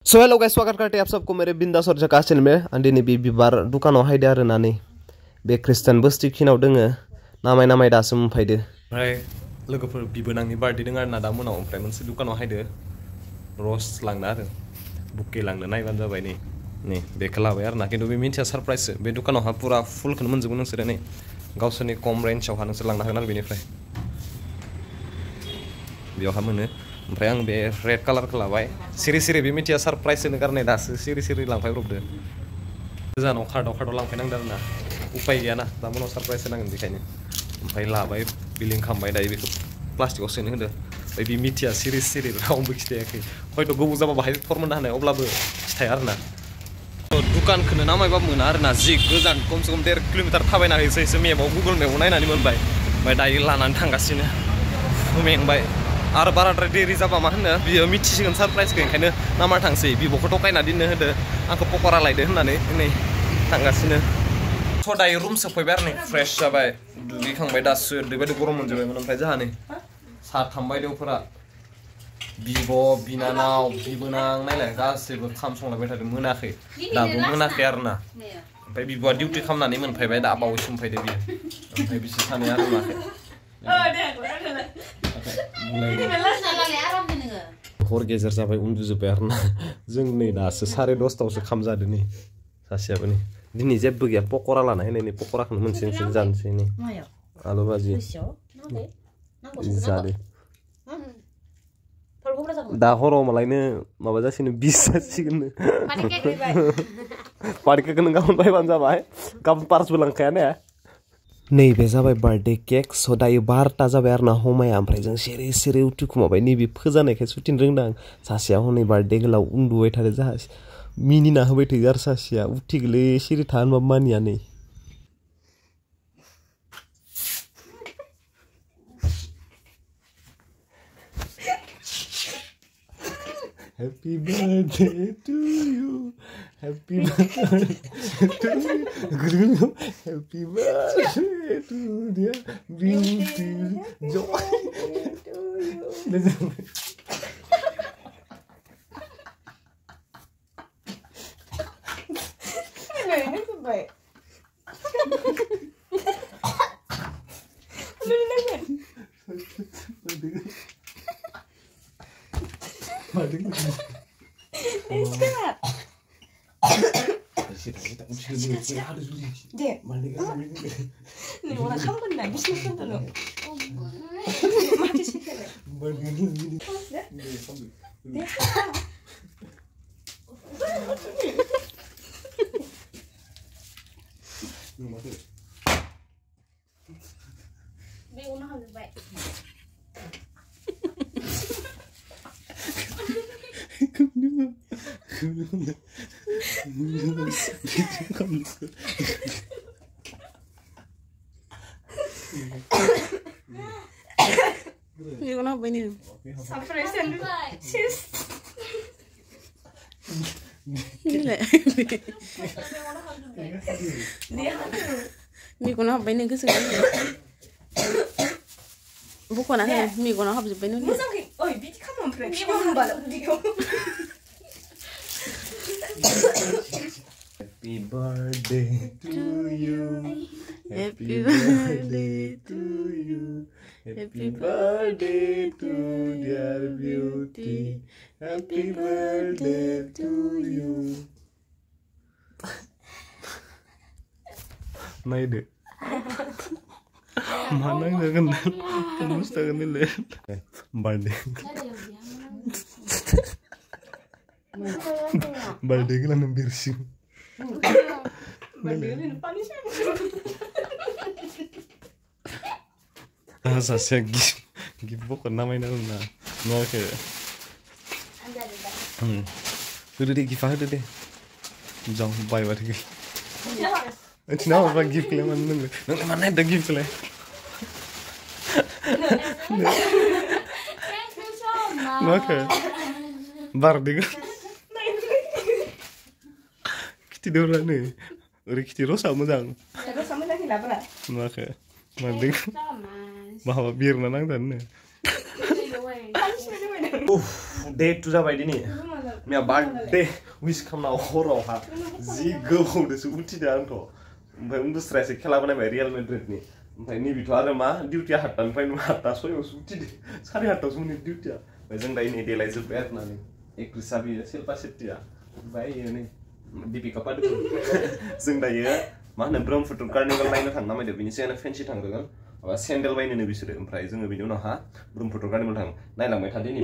So hello guys, स्वागत करते हैं आप सबको मेरे बिंदास और झकास चैनल में। दिनै बे बिबार दुकानाव हायदो आरोना नै बे खृष्टान बस्ति खिनाव दोङो नामाय दासो मोनफायदो। ओमफ्राय लोगोफोर बिबोनांनि बार्थडे दों आरोना दा मोनाव, ओमफ्राय मोनसे दुकानाव हायदो रस लांनो आरो बुके लांनो नायबानो जाबाय। नै बेखौ लाबाय आरोना, खिन्थु बे मिन्थिया सारप्राइज। बे दुकानावहा पुरा फुलखौनो मोनजोबो नोंसोरो नै गावसोरनि खम रेन्जआवहा नोंसोर लांनो हागोन आरो बेनिफ्राय बेयावहा मोनो। ओमफ्राय आं बे रेड कालारखौ लाबाय। सिरि सिरि बे मिथिया सारप्राइज होनो गारनाय दासो सिरि सिरि लांफायब्रबदो। गोजानाव कार्डआव लांफायनांदों आरोना, उपाय गैयाना दा मोनाव सारप्राइज होनांगोन बेखायनो। ओमफ्राय लाबाय, बिलिं खालामबाय, दायो बेखौ प्लास्टिकआव सोनो होदो। ओमफ्राय बे मिथिया सिरि सिरि रावबो खिथायाखै, हयथ' गोबाव जाबा बाहाय फर मोननो हानाय, अब्लाबो खिथाया आरोना। दुकानखौनो नामायबाबो मोना आरोना, जि गोजान खमसे खम 1.5 किल'मिटार थाबायना हैसो मेपाव गुगोल मेपाव नायनानै मोनबाय। ओमफ्राय दायो लानानै थांगासिनो, मेंबाय। आरो बाराद्राय देरि जाबा मा होनो बियो मिथिसिगोन सारप्राइजखौ, ओंखायनो नामा थांसै। बिब'खौ थगायना दोननो होदो, आंखौ पक'रा लायदो होननानै नै थांगासिनो। थ' दायो रुम सफैबाय आरो नै फ्रेश जाबाय, दुगैखांबाय दासो। ओरैबायदि गरम मोनजोबबायमोन। ओमफ्राय जोंहा नै साथाम बायदेवफोरा बिब', बिनानाव, बिबोनां नायलाय गासैबो खाम संलायबाय थादों, मोनाखै दाबो मोनाखै आरोना। ओमफ्राय बिब'आ डिउटि खालामनानै मोनफैबाय, दा बावैसो मोनफैदो बियो। ओमफ्राय बिसोर सानैया रोङाखै। हर गेजेर जाबाय, उन्दुजोब्बाय आरोना। जों नै दासो 10:30 खाम जादों नै सासेयाबो। नै दिनै जेबो गैया, पक'रा लाना फैनाय। नै पक'राखौनो मोनसे जानोसै। नै आलु भाजि जादो। दा हराव मालायनो माबा जासिगोन, 20 जासिगोन। पार्टिखौनो गाबोन बायबानो जाबाय, गाबोन पार्सबो लांखाया ने। नैबे जाबाय बार्थडे केक। स' दायो 12ता जाबाय आरोना हमाया। ओमफ्राय जों सिरि सिरि उथिखुमाबाय, नैबे फोजानायखाय सुथिनो रोंदां। सासेया हनै बार्थडे गोलाव उन्दुबाय थादो, जाहा मिनिना होबाय थायो आरो सासेया उथिगोलै सिरि था होनबाबो मानिया। नै Happy birthday to you, happy birthday to you, happy birthday to dear beauty joy to you. You're not winning. Miguna hab bainin kesu. Bukan ada miguna hab bainin. Oi, bitti kamu pre. Miguna bala video. Happy birthday to you. Happy birthday to you. Happy birthday to dear beauty. Happy birthday to you. Nay deh. Mana nggak kenal, kamus tak kenal deh. Birthday. Birthday kita nembir sih. Saya gift bukan namanya na, oke. Udah deh gift aja deh, jangan buy lagi. Itu apa gift kalian mana ada gift kalian? Oke, bardi kan? Tidur lah nih, udah tidur sama jang. Terus sama lagi lah pernah. Oke, mending. Bawa bir nanang dan. Date tuh sampai ini. मैया birthday wish खालामना हरावहा जि गोबावदोसो उथिदों आंथ' ओमफ्राय उन्दुस्रायासो खेला बानायबाय real मेड्रिडनि ओमफ्राय नैबेथ' आरो मा डिउटिया 8टानिफ्राय 8टा 6यावसो उथिदों 8:30 मोननि डिउटिया ओमफ्राय जों दा नै देलायजोब्बाय आरो ना नै एक्ट्रिसा बियो शिल्पा शेट्टिया ओमफ्राय इयो नै दीपिका पादुकन जों दायो मा होनो ब्रह्मपुत्र कार्निभेल नायनो थांनो नामायदों बिनि सिगांनो फेन्सि थांग्रोगोन माबा सेन्देल बायनोनो बिसोरो ओमफ्राय जोङो बिनि उनावहा ब्रह्मपुत्र कार्निभेल थां नायलांबाय था दिनै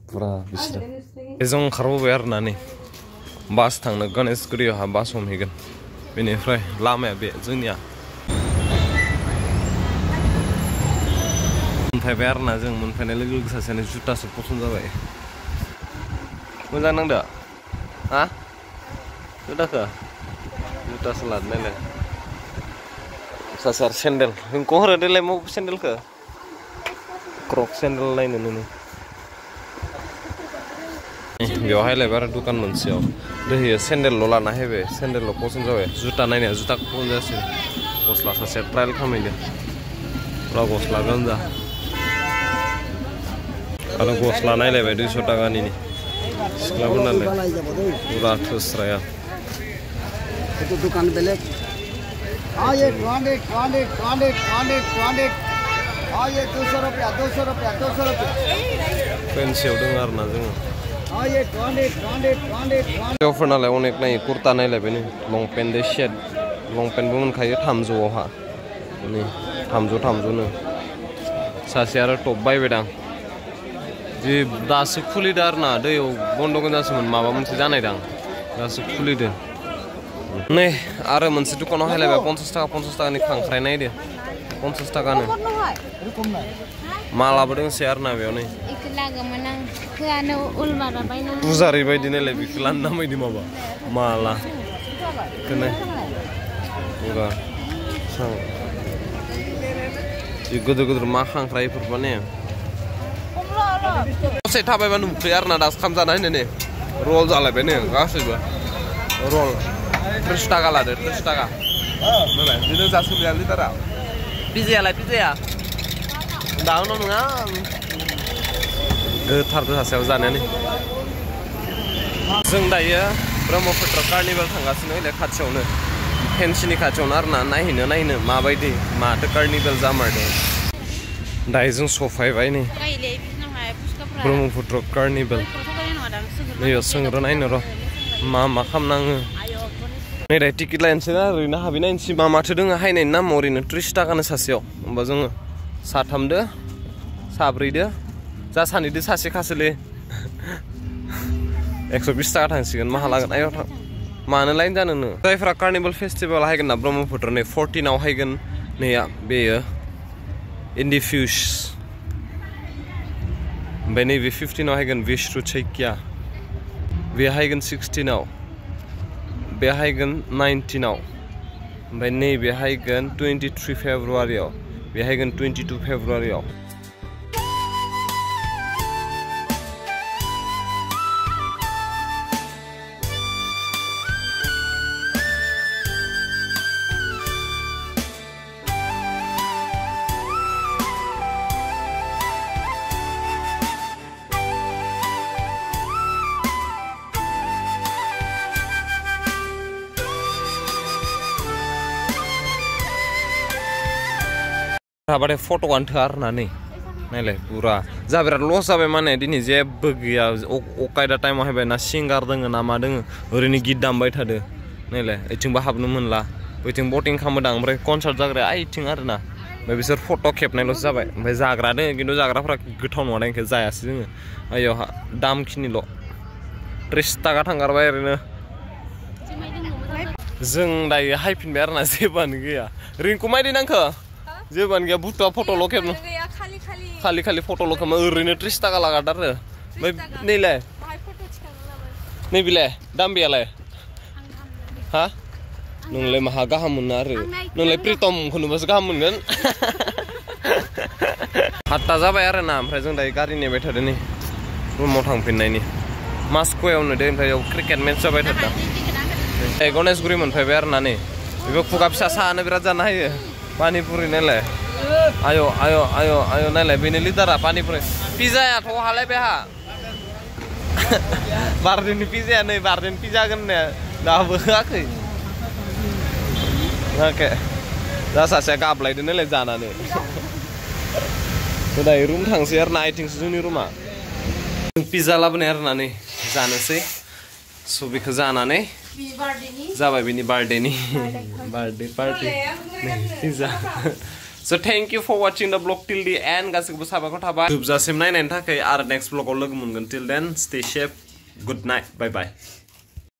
पुरा बिसोरो जों ओंखारबोबाय आरो ना नै बास थांनो गणेशगुरियावहा बास हमहैगोन बेनिफ्राय लामाया बे जोंनिया मोनफैबाय आरो ना जों मोनफैनाय लोगो लोगो सासेनो जुतासो पसन्द जाबाय मोजां नांदो हा जुताखो जुतासो लादो नायलाय सासे आरो सेन्देल नोंखौ हरो देलाय मा सेन्देलखो क्रक सेन्देल नायनो नोङो बेवहाय लायबाय आरो दुकान मोनसेयाव दोहैयो सेन्देलल' लाना फैबाय सेन्देलल' पसन्द जाबाय जुता नायनाया जुताखौ पसन्द जासिगोन गस्ला सासे ट्रायल खालामहैदो पुरा गस्ला गानजा आरो गस्ला नायलायबाय 200 टाकानि सिख्लाफोर नालाय पुरा थोस्राया दुकान बेलेग हाँ ये 200 हाँ ये 200 रुपया 200 रुपया 200 रुपया फेन्सियाव दङ आरो ना जोङो हाँ ये 200 हिन्जावफोर नालाय अनेक नायो कुर्ता नायलायबाय नै लंपेन्ट सेट लंपेन्टबो मोनखायो 300आवहा नै 300नो सासे आरो टप बायबायदां जि दासो खुलिदों आरो ना दैयाव बन्द' गोजासोमोन माबा मोनसे जानायदां दासो खुलिदों नै आरो मोनसे दुकानाव हायलायबाय 50 टाकानि खांख्राइ नायदो 50 टाकानो मालाबो दोंसै आरो ना बेयाव नै पुजारि बायदि नायलाय बेखौ लानो नामायदि माबा माला बेखौनो पुरा जि गोदोर गोदोर मा खांख्राइफोर माने दसे थाबायबा नुफैयो आरो ना दासो खाम जाना होनो नै रल जालायबाय नै गासैबो रल 30 टाका लादो 30 टाका नालाय बिदिनो जासोबाय लिटारा पिजायालाय पिजाया दाउन' नङा गोथारदो सासेयाव जानानै जों दायो ब्रह्मपुत्र कार्निभेल थांगासिनो ओइलाय खाथियावनो फेन्सिनि खाथियावनो आरो ना नायनो माबायदि माथो कार्निभेल जामारदों दायो जों सफायबाय नै ब्रह्मपुत्र कार्निभेल नैयाव सोंग्रो नायनो र' मा खालामनाङो नै दायो टिकेट लायनोसै ओरैनो हाबैनायनोसै मा माथो दोङो हायनायनि नामाव ओरैनो 30 टाकानो सासेयाव होमबा जोङो साथामदो साब्रैदो जा सानैदो सासे खासोलै 120 टाका थांसिगोन माहा लागोन आयाव थां मानो लाइन जानोनो जायफ्रा कार्निभेल फेस्टिभेल हायगोन ना ब्रह्मपुत्र नै 14 आव हायगोन नैया बेयो इन्डिफ्युज ओमफ्राय नैबे 15 आव हायगोन विश्रुचैक्या बे हायगोन 16 आव बे हायगोन 19 आव ओमफ्राय नैबे हायगोन 23 फेब्रुवारियाव बे हायगोन 22 फेब्रुवारियाव हाबाथाय फट'आनो थोआ आरो ना नै नायलाय पुरा जा बिराद लस जाबाय माने दिनै जेबो गैया अकायदा टाइमाव हायबाय ना सिंगार दोङो ना मा दोङो ओरैनो गित दामबाय थादो नायलाय ओइथिंबो हाबनो मोनला बैथिं बटिं खालामदों ओमफ्राय कनसार्ट जाग्राया ओइथिं आरो ना ओमफ्राय बिसोर फट' खेबनायल'सो जाबाय ओमफ्राय जाग्रा दोङो खिन्थु जाग्राफोरा गोथाव नङा ओंखाय जायासै जोङो आयावहा दामखिनिल' 30 टाका थांगारबाय ओरैनो जों दायो हायफिनबाय आरो ना जेबोआनो गैया रिंकु मायदि नांखो जेबोआनो गैया बुथुआ फट'ल' खेबनो खालि फट'ल' खेबनो ओरैनो 30 टाका लागारदो आरो ओमफ्राय नैलाय नैबेलाय दामबियालाय हा नोंलाय माहा गाहाम मोनो आरो नोंलाय प्रितमखौ नुबासो गाहाम मोनगोन 8टा जाबाय आरो ना ओमफ्राय जों दायो गारि नेबाय थादों नै रुमाव थांफिननायनि मास्क'यावनो दे ओमफ्राय क्रिकेट मेच जाबाय थादों गणेशगुरि मोनफैबाय आरो ना नै बेबो खुगा फिसा सानो बिराद जानो हायो पानिपुरि नायलाय आय' नायलाय बेनो लिटारा पानिपुरि पिज्जायाथ' हालायबाय हा बार्डेननि पिजाया नै बार्डेन पिजा होननाया दाबो होआखै ओके दा सासेया गाबलायदो नालाय जानानै दायो रुम थांसै आरो ना आइथिंसो जोंनि रुमा पिजा लाबोनाय आरो ना नै जानोसै स' बेखौ जानानै जाबाय बिनि बार्डेनि बार्डे party pizza So thank you for watching the vlog till the end. गासिबो साबायखर थाबाय जोबजासिम नायनायनि थाखाय आरो नेक्स्ट vlog आव लोगो मोनगोन till then stay safe good night bye bye